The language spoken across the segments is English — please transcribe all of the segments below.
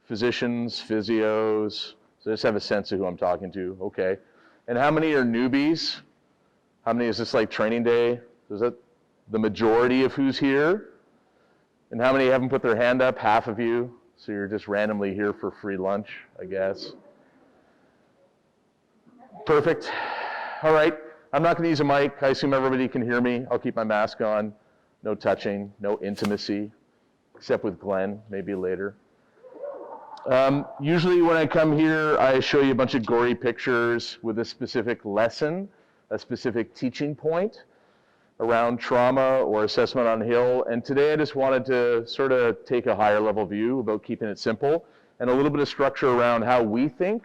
physicians, physios? So just have a sense of who I'm talking to, okay. And how many are newbies? How many is this like training day? Is that the majority of who's here? And how many haven't put their hand up? Half of you. So you're just randomly here for free lunch, I guess. Perfect. All right. I'm not going to use a mic. I assume everybody can hear me. I'll keep my mask on. No touching, no intimacy, except with Glenn, maybe later. Usually when I come here, I show you a bunch of gory pictures with a specific lesson, a specific teaching point around trauma or assessment on Hill. And today I just wanted to sort of take a higher level view about keeping it simple and a little bit of structure around how we think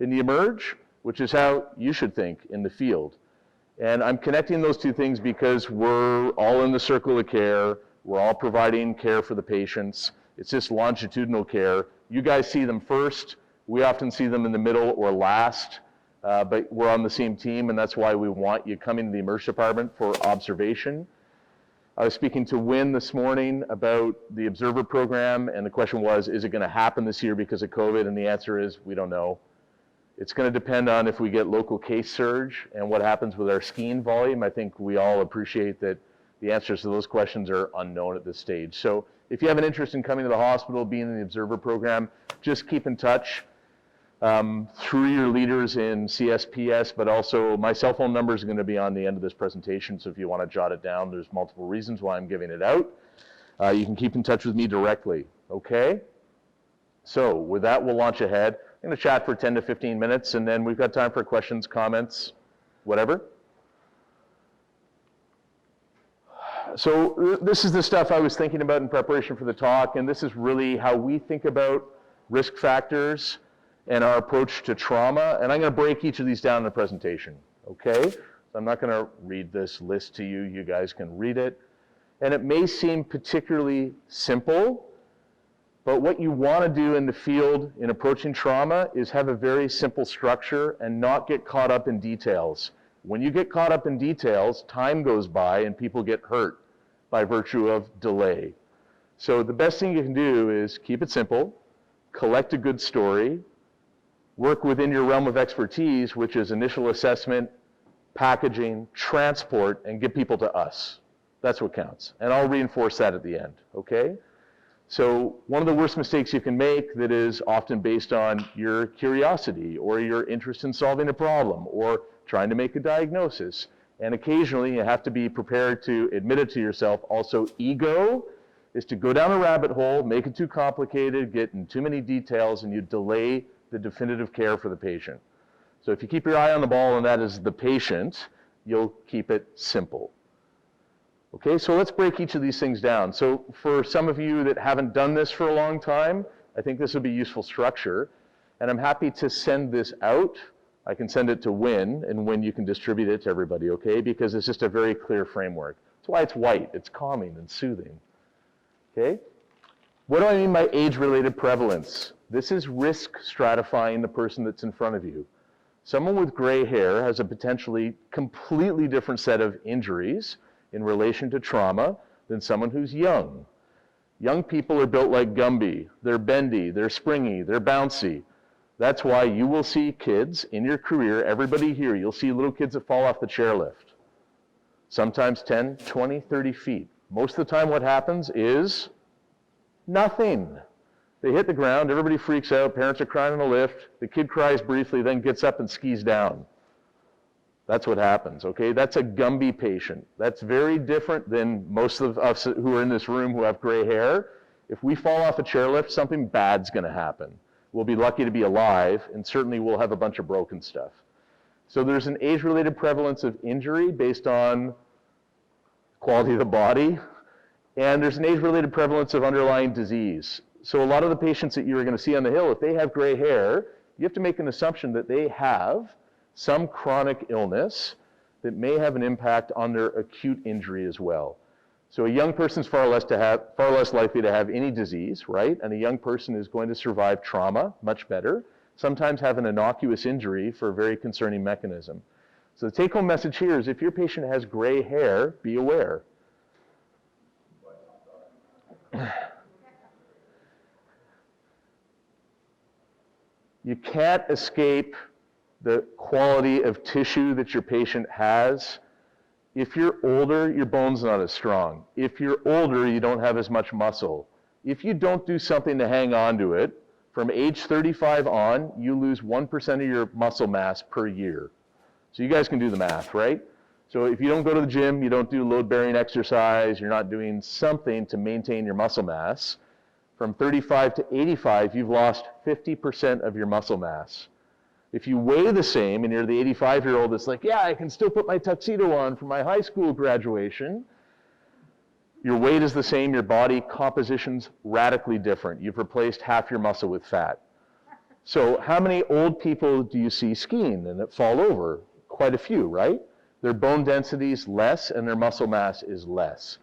in the Emerge, which is how you should think in the field. And I'm connecting those two things because we're all in the circle of care. We're all providing care for the patients. It's just longitudinal care. You guys see them first. We often see them in the middle or last, but we're on the same team, and that's why we want you coming to the Emerge department for observation. I was speaking to Wynn this morning about the Observer program, and the question was, is it going to happen this year because of COVID? And the answer is, we don't know. It's going to depend on if we get local case surge and what happens with our skiing volume. I think we all appreciate that the answers to those questions are unknown at this stage. So if you have an interest in coming to the hospital, being in the Observer program, just keep in touch through your leaders in CSPS, but also my cell phone number is going to be on the end of this presentation, so if you want to jot it down, there's multiple reasons why I'm giving it out. You can keep in touch with me directly, okay? So with that, we'll launch ahead. I'm going to chat for 10 to 15 minutes, and then we've got time for questions, comments, whatever. So this is the stuff I was thinking about in preparation for the talk, and this is really how we think about risk factors and our approach to trauma. And I'm going to break each of these down in the presentation, okay? So I'm not going to read this list to you. You guys can read it. And it may seem particularly simple, but what you want to do in the field in approaching trauma is have a very simple structure and not get caught up in details. When you get caught up in details, time goes by and people get hurt by virtue of delay. So the best thing you can do is keep it simple, collect a good story, work within your realm of expertise, which is initial assessment, packaging, transport, and get people to us. That's what counts. And I'll reinforce that at the end, okay? So one of the worst mistakes you can make that is often based on your curiosity or your interest in solving a problem or trying to make a diagnosis. And occasionally you have to be prepared to admit it to yourself. Also, ego is to go down a rabbit hole, make it too complicated, get in too many details, and you delay the definitive care for the patient. So if you keep your eye on the ball, and that is the patient, you'll keep it simple. Okay, so let's break each of these things down. So for some of you that haven't done this for a long time, I think this would be useful structure. And I'm happy to send this out. I can send it to Wynn, and Wynn, you can distribute it to everybody, okay? Because it's just a very clear framework. That's why it's white. It's calming and soothing, okay? What do I mean by age-related prevalence? This is risk stratifying the person that's in front of you. Someone with gray hair has a potentially completely different set of injuries in relation to trauma than someone who's young. Young people are built like Gumby. They're bendy, they're springy, they're bouncy. That's why you will see kids in your career, everybody here, you'll see little kids that fall off the chairlift. Sometimes 10, 20, 30 feet. Most of the time what happens is nothing. They hit the ground, everybody freaks out, parents are crying in the lift, the kid cries briefly, then gets up and skis down. That's what happens, okay? That's a Gumby patient. That's very different than most of us who are in this room who have gray hair. If we fall off a chairlift, something bad's gonna happen. We'll be lucky to be alive, and certainly we'll have a bunch of broken stuff. So there's an age-related prevalence of injury based on quality of the body, and there's an age-related prevalence of underlying disease. So a lot of the patients that you're gonna see on the Hill, if they have gray hair, you have to make an assumption that they have some chronic illness that may have an impact on their acute injury as well. So a young person's far less likely to have any disease, right? And a young person is going to survive trauma much better, sometimes have an innocuous injury for a very concerning mechanism. So the take-home message here is if your patient has gray hair, be aware. You can't escape the quality of tissue that your patient has. If you're older, your bone's not as strong. If you're older, you don't have as much muscle. If you don't do something to hang on to it, from age 35 on, you lose 1% of your muscle mass per year. So you guys can do the math, right? So if you don't go to the gym, you don't do load-bearing exercise, you're not doing something to maintain your muscle mass, from 35 to 85, you've lost 50% of your muscle mass. If you weigh the same and you're the 85-year-old that's like, yeah, I can still put my tuxedo on for my high school graduation, your weight is the same, your body composition's radically different. You've replaced half your muscle with fat. So how many old people do you see skiing and that fall over? Quite a few, right? Their bone density is less and their muscle mass is less.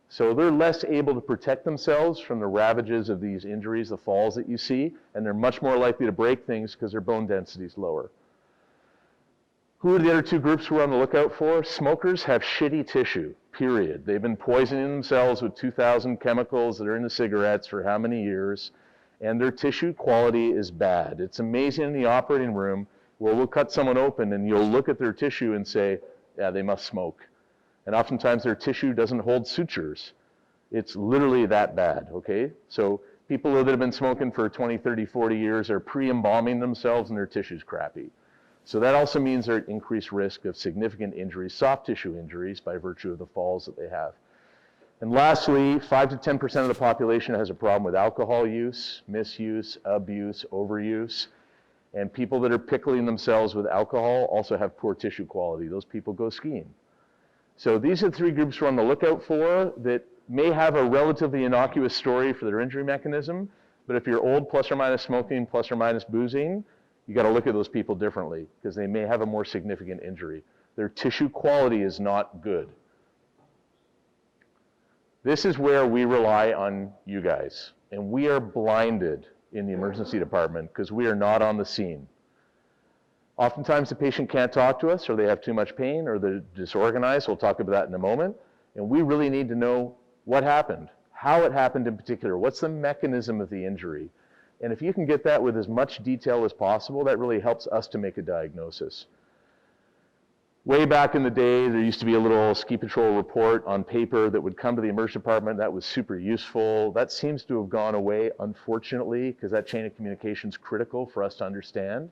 So they're less able to protect themselves from the ravages of these injuries, the falls that you see, and they're much more likely to break things because their bone density is lower. Who are the other two groups we're on the lookout for? Smokers have shitty tissue, period. They've been poisoning themselves with 2,000 chemicals that are in the cigarettes for how many years, and their tissue quality is bad. It's amazing in the operating room where we'll cut someone open and you'll look at their tissue and say, yeah, they must smoke. And oftentimes their tissue doesn't hold sutures. It's literally that bad, okay? So people that have been smoking for 20, 30, 40 years are pre-embalming themselves and their tissue's crappy. So that also means they're at increased risk of significant injuries, soft tissue injuries, by virtue of the falls that they have. And lastly, 5 to 10% of the population has a problem with alcohol use, misuse, abuse, overuse. And people that are pickling themselves with alcohol also have poor tissue quality. Those people go skiing. So these are the three groups we're on the lookout for that may have a relatively innocuous story for their injury mechanism, but if you're old, plus or minus smoking, plus or minus boozing, you got to look at those people differently because they may have a more significant injury. Their tissue quality is not good. This is where we rely on you guys, and we are blinded in the emergency department because we are not on the scene. Oftentimes the patient can't talk to us, or they have too much pain, or they're disorganized. We'll talk about that in a moment. And we really need to know what happened, how it happened in particular, what's the mechanism of the injury. And if you can get that with as much detail as possible, that really helps us to make a diagnosis. Way back in the day, there used to be a little ski patrol report on paper that would come to the emergency department. That was super useful. That seems to have gone away, unfortunately, because that chain of communication is critical for us to understand.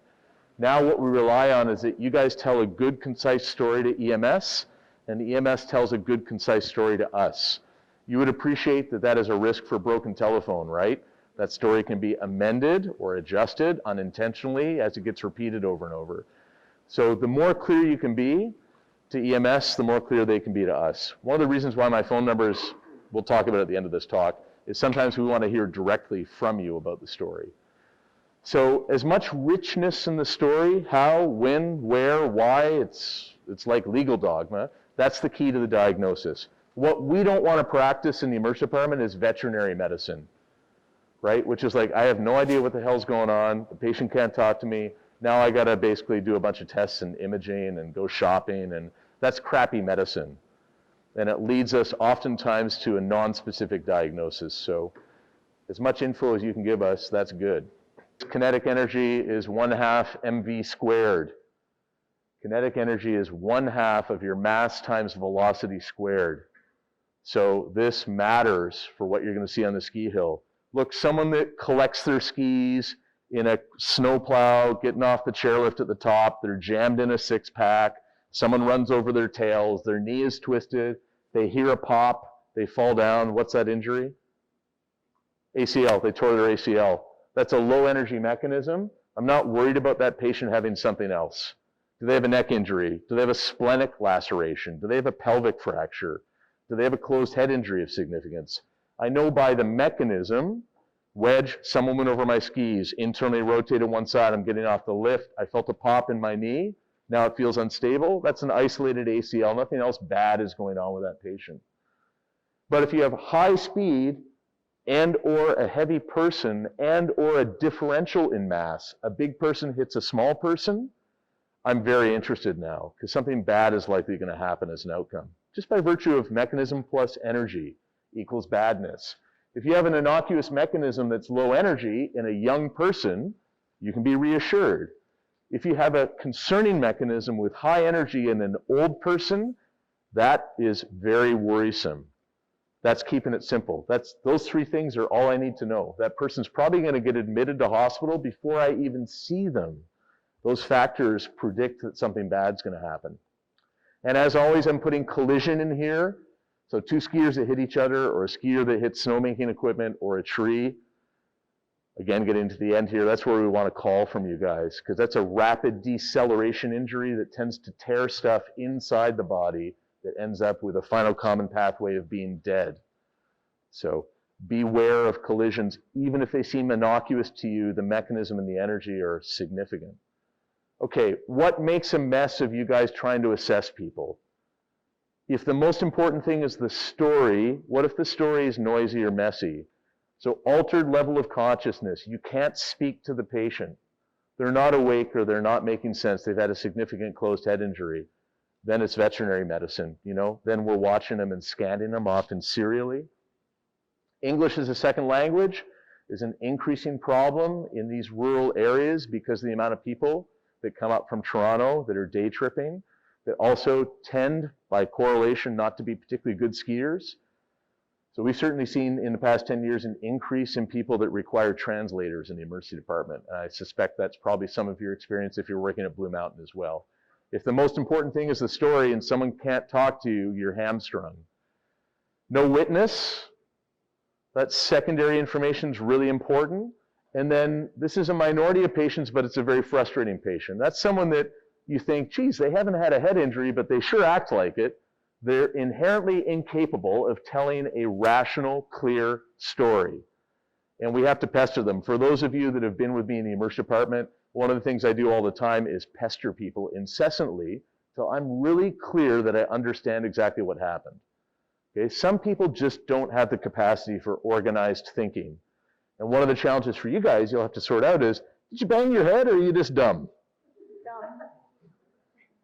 Now what we rely on is that you guys tell a good, concise story to EMS, and the EMS tells a good, concise story to us. You would appreciate that that is a risk for broken telephone, right? That story can be amended or adjusted unintentionally as it gets repeated over and over. So the more clear you can be to EMS, the more clear they can be to us. One of the reasons why my phone numbers, we'll talk about at the end of this talk, is sometimes we want to hear directly from you about the story. So as much richness in the story, how, when, where, why, it's like legal dogma. That's the key to the diagnosis. What we don't want to practice in the emergency department is veterinary medicine, right? Which is like, I have no idea what the hell's going on. The patient can't talk to me. Now I got to basically do a bunch of tests and imaging and go shopping, and that's crappy medicine. And it leads us oftentimes to a non-specific diagnosis. So as much info as you can give us, that's good. Kinetic energy is 1/2 mv squared. Kinetic energy is 1/2 of your mass times velocity squared. So this matters for what you're going to see on the ski hill. Look, someone that collects their skis in a snowplow, getting off the chairlift at the top, they're jammed in a 6-pack, someone runs over their tails, their knee is twisted, they hear a pop, they fall down. What's that injury? ACL, they tore their ACL. That's a low energy mechanism. I'm not worried about that patient having something else. Do they have a neck injury? Do they have a splenic laceration? Do they have a pelvic fracture? Do they have a closed head injury of significance? I know by the mechanism, wedge, someone went over my skis, internally rotated one side, I'm getting off the lift, I felt a pop in my knee, now it feels unstable. That's an isolated ACL, nothing else bad is going on with that patient. But if you have high speed, and or a heavy person, and or a differential in mass, a big person hits a small person, I'm very interested now, because something bad is likely going to happen as an outcome. Just by virtue of mechanism plus energy equals badness. If you have an innocuous mechanism that's low energy in a young person, you can be reassured. If you have a concerning mechanism with high energy in an old person, that is very worrisome. That's keeping it simple. Those three things are all I need to know. That person's probably going to get admitted to hospital before I even see them. Those factors predict that something bad's going to happen. And as always, I'm putting collision in here. So two skiers that hit each other, or a skier that hits snowmaking equipment, or a tree. Again, getting to the end here, that's where we want to call from you guys, because that's a rapid deceleration injury that tends to tear stuff inside the body that ends up with a final common pathway of being dead. So beware of collisions. Even if they seem innocuous to you, the mechanism and the energy are significant. Okay, what makes a mess of you guys trying to assess people? If the most important thing is the story, what if the story is noisy or messy? So altered level of consciousness. You can't speak to the patient. They're not awake or they're not making sense. They've had a significant closed head injury. Then it's veterinary medicine, Then we're watching them and scanning them often serially. English as a second language is an increasing problem in these rural areas because of the amount of people that come up from Toronto that are day tripping, that also tend, by correlation, not to be particularly good skiers. So we've certainly seen in the past 10 years an increase in people that require translators in the emergency department. And I suspect that's probably some of your experience if you're working at Blue Mountain as well. If the most important thing is the story and someone can't talk to you, you're hamstrung. No witness. That secondary information is really important. And then this is a minority of patients, but it's a very frustrating patient. That's someone that you think, geez, they haven't had a head injury, but they sure act like it. They're inherently incapable of telling a rational, clear story. And we have to pester them. For those of you that have been with me in the emergency department, one of the things I do all the time is pester people incessantly till I'm really clear that I understand exactly what happened. Okay? Some people just don't have the capacity for organized thinking. And one of the challenges for you guys you'll have to sort out is, did you bang your head or are you just dumb?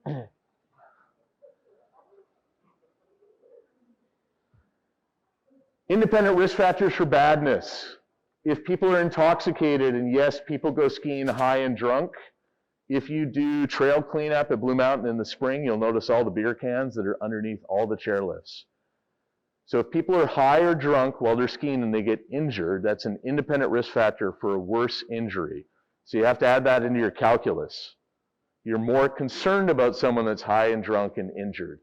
Dumb. Independent risk factors for badness. If people are intoxicated, and yes, people go skiing high and drunk, if you do trail cleanup at Blue Mountain in the spring, you'll notice all the beer cans that are underneath all the chairlifts. So if people are high or drunk while they're skiing and they get injured, that's an independent risk factor for a worse injury. So you have to add that into your calculus. You're more concerned about someone that's high and drunk and injured.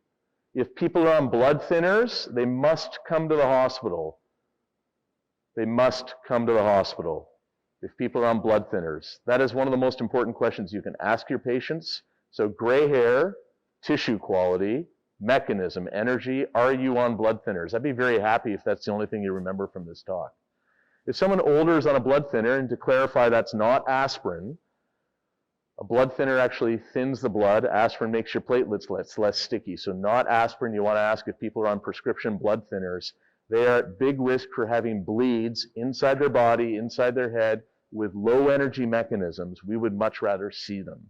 If people are on blood thinners, they must come to the hospital. They must come to the hospital if people are on blood thinners. That is one of the most important questions you can ask your patients. So gray hair, tissue quality, mechanism, energy, are you on blood thinners? I'd be very happy if that's the only thing you remember from this talk. If someone older is on a blood thinner, and to clarify, that's not aspirin. A blood thinner actually thins the blood. Aspirin makes your platelets less sticky. So not aspirin. You want to ask if people are on prescription blood thinners. They are at big risk for having bleeds inside their body, inside their head, with low energy mechanisms. We would much rather see them.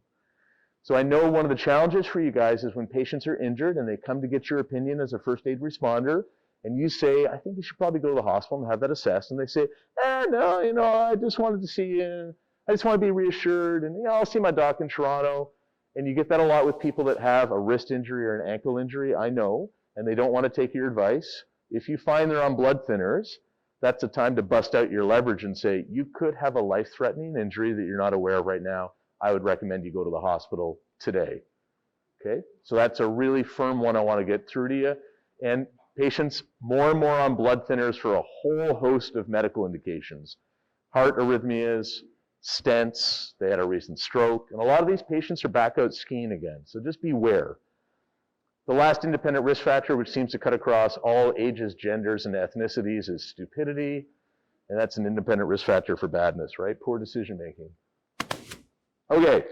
So I know one of the challenges for you guys is when patients are injured and they come to get your opinion as a first aid responder, and you say, I think you should probably go to the hospital and have that assessed. And they say, no, I just wanted to see you. I just want to be reassured, and I'll see my doc in Toronto. And you get that a lot with people that have a wrist injury or an ankle injury, I know, and they don't want to take your advice. If you find they're on blood thinners, that's a time to bust out your leverage and say, you could have a life-threatening injury that you're not aware of right now. I would recommend you go to the hospital today. Okay? So that's a really firm one I want to get through to you. And patients more and more on blood thinners for a whole host of medical indications. Heart arrhythmias, stents, they had a recent stroke, and a lot of these patients are back out skiing again. So just beware. The last independent risk factor, which seems to cut across all ages, genders, and ethnicities, is stupidity. And that's an independent risk factor for badness, right? Poor decision making. Okay.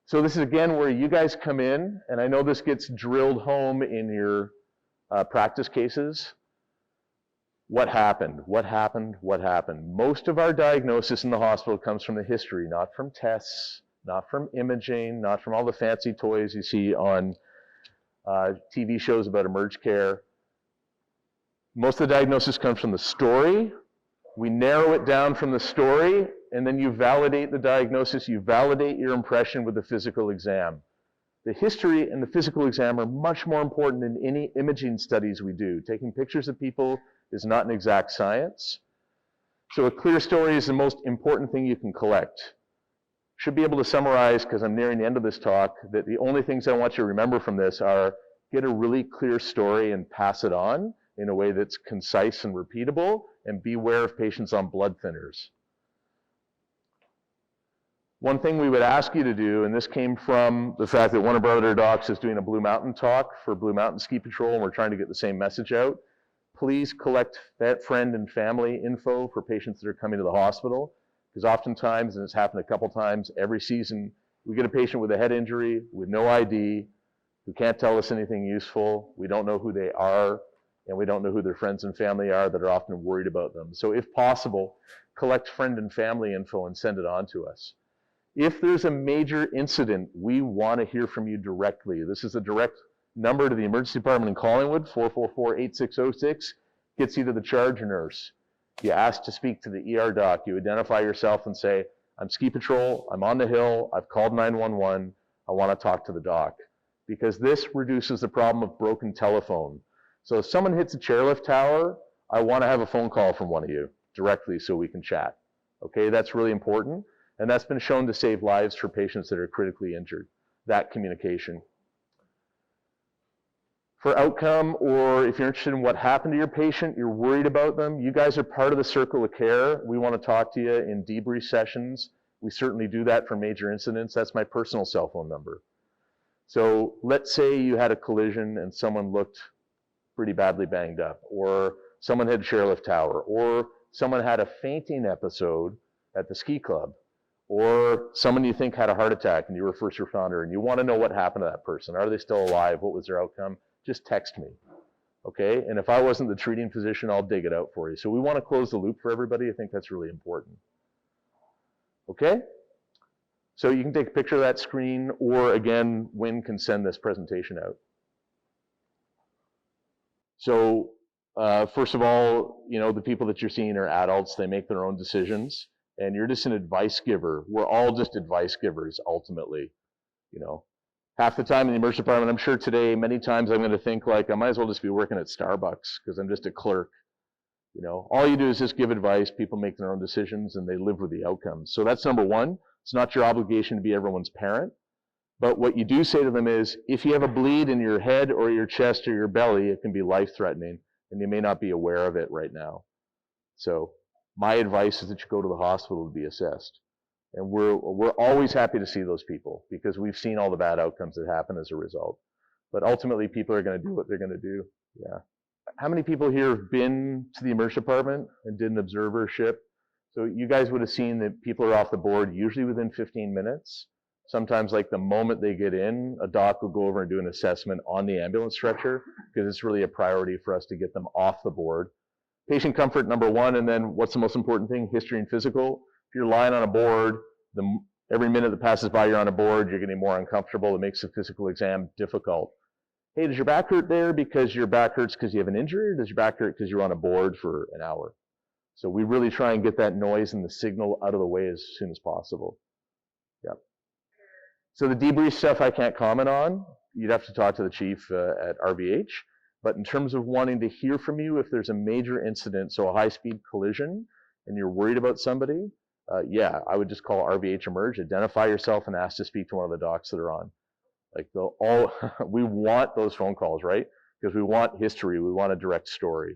So this is again where you guys come in, and I know this gets drilled home in your practice cases. What happened? What happened? What happened? Most of our diagnosis in the hospital comes from the history, not from tests, not from imaging, not from all the fancy toys you see on TV shows about emerge care. Most of the diagnosis comes from the story. We narrow it down from the story, and then you validate the diagnosis, you validate your impression with the physical exam. The history and the physical exam are much more important than any imaging studies we do. Taking pictures of people is not an exact science. So a clear story is the most important thing you can collect. Should be able to summarize, because I'm nearing the end of this talk, that the only things I want you to remember from this are get a really clear story and pass it on in a way that's concise and repeatable, and beware of patients on blood thinners. One thing we would ask you to do, and this came from the fact that one of our other docs is doing a Blue Mountain talk for Blue Mountain Ski Patrol, and we're trying to get the same message out. Please collect that friend and family info for patients that are coming to the hospital, because oftentimes, and it's happened a couple times, every season, we get a patient with a head injury, with no ID, who can't tell us anything useful, we don't know who they are, and we don't know who their friends and family are that are often worried about them. So if possible, collect friend and family info and send it on to us. If there's a major incident, we want to hear from you directly. This is a direct number to the emergency department in Collingwood, 444-8606, gets you to the charge nurse. You ask to speak to the ER doc. You identify yourself and say, I'm ski patrol, I'm on the hill, I've called 911, I want to talk to the doc. Because this reduces the problem of broken telephone. So if someone hits a chairlift tower, I want to have a phone call from one of you directly so we can chat. Okay, that's really important. And that's been shown to save lives for patients that are critically injured, that communication. For outcome, or if you're interested in what happened to your patient, you're worried about them, you guys are part of the circle of care. We want to talk to you in debrief sessions. We certainly do that for major incidents. That's my personal cell phone number. So let's say you had a collision and someone looked pretty badly banged up, or someone had a chairlift tower, or someone had a fainting episode at the ski club, or someone you think had a heart attack and you were a first responder and you want to know what happened to that person. Are they still alive? What was their outcome? Just text me, okay? And if I wasn't the treating physician, I'll dig it out for you. So we want to close the loop for everybody. I think that's really important. Okay? So you can take a picture of that screen, or again, Wynn can send this presentation out. So first of all, you know, the people that you're seeing are adults. They make their own decisions, and you're just an advice giver. We're all just advice givers, ultimately, you know. Half the time in the emergency department, I'm sure today, many times I'm going to think like, I might as well just be working at Starbucks because I'm just a clerk. You know, all you do is just give advice. People make their own decisions and they live with the outcomes. So that's number one. It's not your obligation to be everyone's parent. But what you do say to them is, if you have a bleed in your head or your chest or your belly, it can be life-threatening and you may not be aware of it right now. So my advice is that you go to the hospital to be assessed. And we're always happy to see those people because we've seen all the bad outcomes that happen as a result. But ultimately, people are going to do what they're going to do. Yeah. How many people here have been to the emergency department and did an observership? So you guys would have seen that people are off the board usually within 15 minutes. Sometimes like the moment they get in, a doc will go over and do an assessment on the ambulance stretcher because it's really a priority for us to get them off the board. Patient comfort, number one, and then what's the most important thing? History and physical. If you're lying on a board, every minute that passes by you're on a board, you're getting more uncomfortable. It makes the physical exam difficult. Hey, does your back hurt there because your back hurts because you have an injury, or does your back hurt because you're on a board for an hour? So we really try and get that noise and the signal out of the way as soon as possible. Yeah. So the debrief stuff I can't comment on. You'd have to talk to the chief at RVH. But in terms of wanting to hear from you if there's a major incident, so a high-speed collision, and you're worried about somebody, yeah, I would just call RVH Emerge, identify yourself, and ask to speak to one of the docs that are on. Like we want those phone calls, right? Because we want history, we want a direct story.